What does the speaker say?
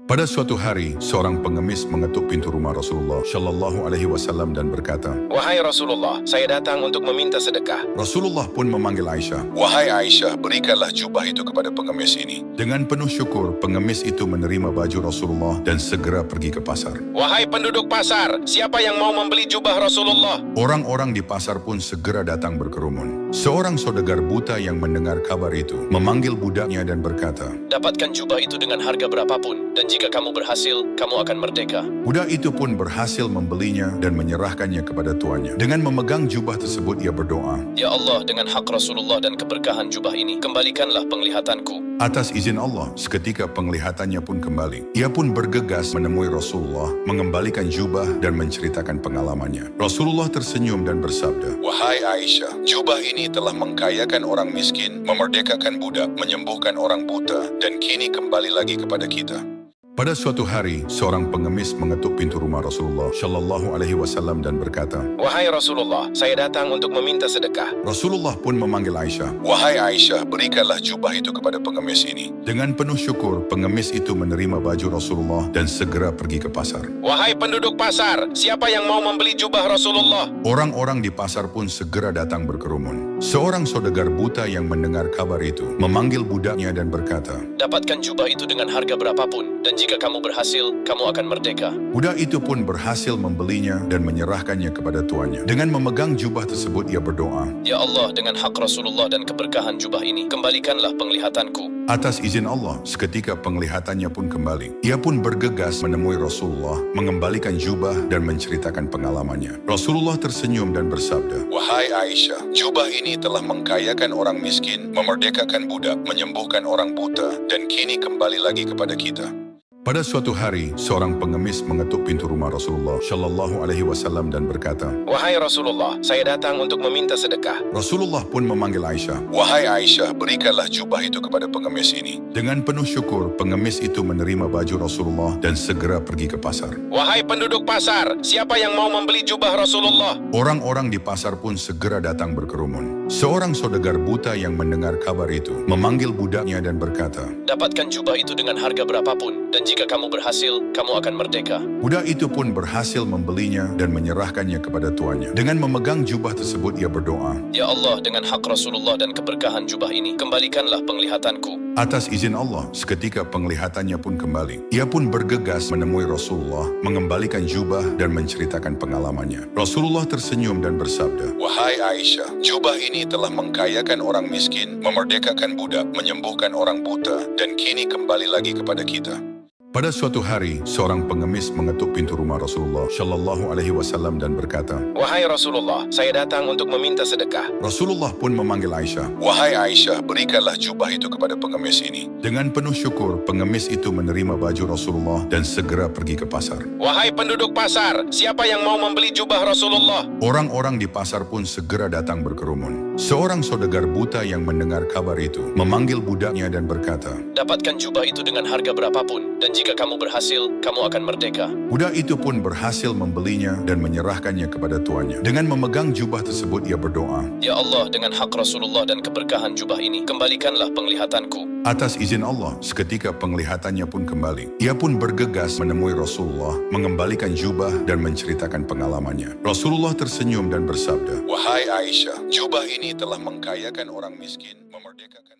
Pada suatu hari, seorang pengemis mengetuk pintu rumah Rasulullah Shallallahu Alaihi Wasallam dan berkata, "Wahai Rasulullah, saya datang untuk meminta sedekah." Rasulullah pun memanggil Aisyah. "Wahai Aisyah, berikanlah jubah itu kepada pengemis ini." Dengan penuh syukur, pengemis itu menerima baju Rasulullah dan segera pergi ke pasar. "Wahai penduduk pasar, siapa yang mau membeli jubah Rasulullah?" Orang-orang di pasar pun segera datang berkerumun. Seorang saudagar buta yang mendengar kabar itu memanggil budaknya dan berkata, "Dapatkan jubah itu dengan harga berapapun, dan jika kamu berhasil, kamu akan merdeka." Budak itu pun berhasil membelinya dan menyerahkannya kepada tuannya. Dengan memegang jubah tersebut, ia berdoa, "Ya Allah, dengan hak Rasulullah dan keberkahan jubah ini, kembalikanlah penglihatanku." Atas izin Allah, seketika penglihatannya pun kembali. Ia pun bergegas menemui Rasulullah, mengembalikan jubah dan menceritakan pengalamannya. Rasulullah tersenyum dan bersabda, "Wahai Aisyah, jubah ini telah mengkayakan orang miskin, memerdekakan budak, menyembuhkan orang buta, dan kini kembali lagi kepada kita." Pada suatu hari, seorang pengemis mengetuk pintu rumah Rasulullah Shallallahu Alaihi Wasallam dan berkata, "Wahai Rasulullah, saya datang untuk meminta sedekah." Rasulullah pun memanggil Aisyah. "Wahai Aisyah, berikanlah jubah itu kepada pengemis ini." Dengan penuh syukur, pengemis itu menerima baju Rasulullah dan segera pergi ke pasar. "Wahai penduduk pasar, siapa yang mau membeli jubah Rasulullah?" Orang-orang di pasar pun segera datang berkerumun. Seorang saudagar buta yang mendengar kabar itu memanggil budaknya dan berkata, "Dapatkan jubah itu dengan harga berapapun, dan jika kamu berhasil, kamu akan merdeka." Budak itu pun berhasil membelinya dan menyerahkannya kepada tuannya. Dengan memegang jubah tersebut, ia berdoa, "Ya Allah, dengan hak Rasulullah dan keberkahan jubah ini, kembalikanlah penglihatanku." Atas izin Allah, seketika penglihatannya pun kembali. Ia pun bergegas menemui Rasulullah, mengembalikan jubah dan menceritakan pengalamannya. Rasulullah tersenyum dan bersabda, "Wahai Aisyah, jubah ini telah mengkayakan orang miskin, memerdekakan budak, menyembuhkan orang buta, dan kini kembali lagi kepada kita." Pada suatu hari, seorang pengemis mengetuk pintu rumah Rasulullah Shallallahu Alaihi Wasallam dan berkata, "Wahai Rasulullah, saya datang untuk meminta sedekah." Rasulullah pun memanggil Aisyah. "Wahai Aisyah, berikanlah jubah itu kepada pengemis ini." Dengan penuh syukur, pengemis itu menerima baju Rasulullah dan segera pergi ke pasar. "Wahai penduduk pasar, siapa yang mau membeli jubah Rasulullah?" Orang-orang di pasar pun segera datang berkerumun. Seorang saudagar buta yang mendengar kabar itu memanggil budaknya dan berkata, "Dapatkan jubah itu dengan harga berapapun, dan jika kamu berhasil, kamu akan merdeka." Budak itu pun berhasil membelinya dan menyerahkannya kepada tuannya. Dengan memegang jubah tersebut, ia berdoa, "Ya Allah, dengan hak Rasulullah dan keberkahan jubah ini, kembalikanlah penglihatanku." Atas izin Allah, seketika penglihatannya pun kembali. Ia pun bergegas menemui Rasulullah, mengembalikan jubah dan menceritakan pengalamannya. Rasulullah tersenyum dan bersabda, "Wahai Aisyah, jubah ini telah mengkayakan orang miskin, memerdekakan budak, menyembuhkan orang buta, dan kini kembali lagi kepada kita." Pada suatu hari, seorang pengemis mengetuk pintu rumah Rasulullah Shallallahu Alaihi Wasallam dan berkata, "Wahai Rasulullah, saya datang untuk meminta sedekah." Rasulullah pun memanggil Aisyah. "Wahai Aisyah, berikanlah jubah itu kepada pengemis ini." Dengan penuh syukur, pengemis itu menerima baju Rasulullah dan segera pergi ke pasar. "Wahai penduduk pasar, siapa yang mau membeli jubah Rasulullah?" Orang-orang di pasar pun segera datang berkerumun. Seorang saudagar buta yang mendengar kabar itu memanggil budaknya dan berkata, "Dapatkan jubah itu dengan harga berapapun, dan jika kamu berhasil, kamu akan merdeka." Budak itu pun berhasil membelinya dan menyerahkannya kepada tuannya. Dengan memegang jubah tersebut, ia berdoa, "Ya Allah, dengan hak Rasulullah dan keberkahan jubah ini, kembalikanlah penglihatanku." Atas izin Allah, seketika penglihatannya pun kembali. Ia pun bergegas menemui Rasulullah, mengembalikan jubah dan menceritakan pengalamannya. Rasulullah tersenyum dan bersabda, "Wahai Aisyah, jubah ini telah mengkayakan orang miskin, memerdekakan